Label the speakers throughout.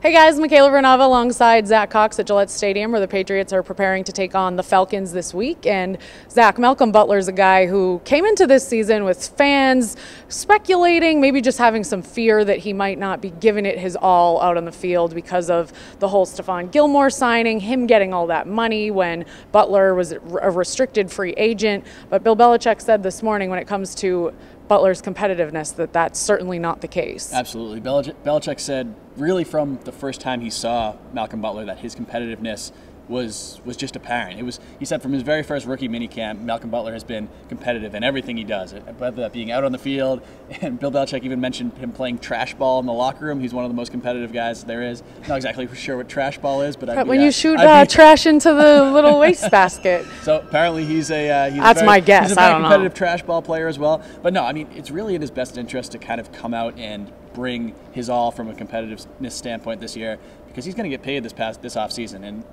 Speaker 1: Hey guys, Michaela Vernava alongside Zach Cox at Gillette Stadium, where the Patriots are preparing to take on the Falcons this week. And Zach, Malcolm Butler is a guy who came into this season with fans speculating, maybe just having some fear that he might not be giving it his all out on the field because of the whole Stephon Gilmore signing, him getting all that money when Butler was a restricted free agent. But Bill Belichick said this morning when it comes to Butler's competitiveness that that's certainly not the case.
Speaker 2: Absolutely. Belichick said really from the first time he saw Malcolm Butler that his competitiveness was just apparent. He said from his very first rookie minicamp, Malcolm Butler has been competitive in everything he does, whether that being out on the field, and Bill Belichick even mentioned him playing trash ball in the locker room. He's one of the most competitive guys there is. Not exactly sure what trash ball is, but
Speaker 1: when you shoot trash into the little wastebasket.
Speaker 2: So apparently he's
Speaker 1: that's my guess.
Speaker 2: He's a very competitive trash ball player as well. But no, I mean, it's really in his best interest to kind of come out and bring his all from a competitiveness standpoint this year, because he's going to get paid this offseason, and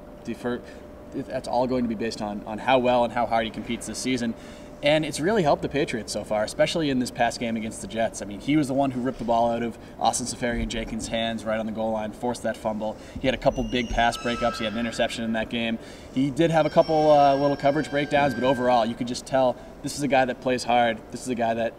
Speaker 2: that's all going to be based on how well and how hard he competes this season. And it's really helped the Patriots so far, especially in this past game against the Jets. I mean, he was the one who ripped the ball out of Austin Seferian-Jenkins' hands right on the goal line, forced that fumble. He had a couple big pass breakups. He had an interception in that game. He did have a couple little coverage breakdowns, but overall, you could just tell this is a guy that plays hard. This is a guy that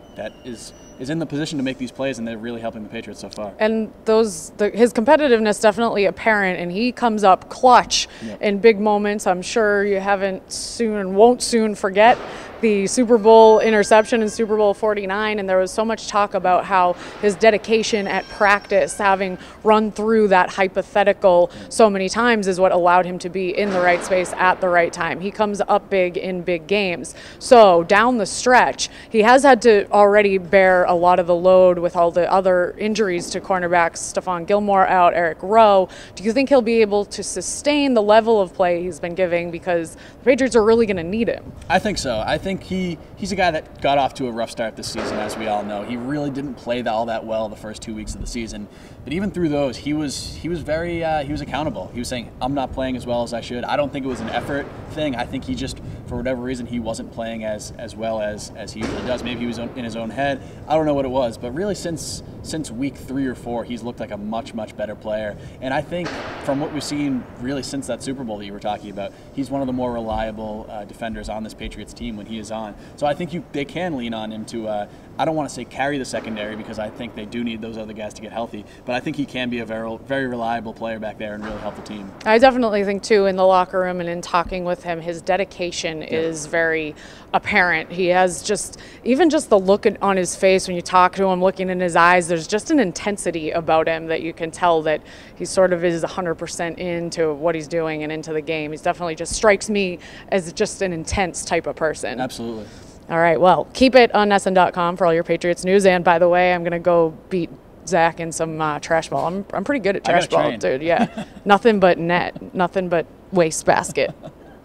Speaker 2: is in the position to make these plays, and they're really helping the Patriots so far.
Speaker 1: And his competitiveness definitely apparent, and he comes up clutch in big moments. I'm sure you won't soon forget the Super Bowl interception in Super Bowl 49, and there was so much talk about how his dedication at practice, having run through that hypothetical so many times, is what allowed him to be in the right space at the right time. He comes up big in big games. So down the stretch, he has had to already bear a lot of the load with all the other injuries to cornerbacks, Stephon Gilmore out, Eric Rowe. Do you think he'll be able to sustain the level of play he's been giving, because the Patriots are really going to need him?
Speaker 2: I think so. I think he's a guy that got off to a rough start this season, as we all know. He really didn't play all that well the first 2 weeks of the season, but even through those, he was very accountable. He was saying, "I'm not playing as well as I should." I don't think it was an effort thing. I think he just, for whatever reason, he wasn't playing as well as he usually does. Maybe he was in his own head. I don't know what it was, but really since week 3 or 4, he's looked like a much better player. And I think from what we've seen really since that Super Bowl that you were talking about, he's one of the more reliable defenders on this Patriots team when he is on. So I think they can lean on him to, I don't want to say carry the secondary, because I think they do need those other guys to get healthy, but I think he can be a very reliable player back there and really help the team.
Speaker 1: I definitely think too, in the locker room and in talking with him, his dedication is very apparent. He has even just the look on his face when you talk to him, looking in his eyes, there's just an intensity about him that you can tell that he sort of is 100% into what he's doing and into the game. He's definitely just strikes me as just an intense type of person.
Speaker 2: Absolutely.
Speaker 1: All right, well, keep it on NESN.com for all your Patriots news. And by the way, I'm going to go beat Zach in some trash ball. I'm pretty good at trash ball, dude. Yeah, nothing but net, nothing but wastebasket.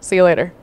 Speaker 1: See you later.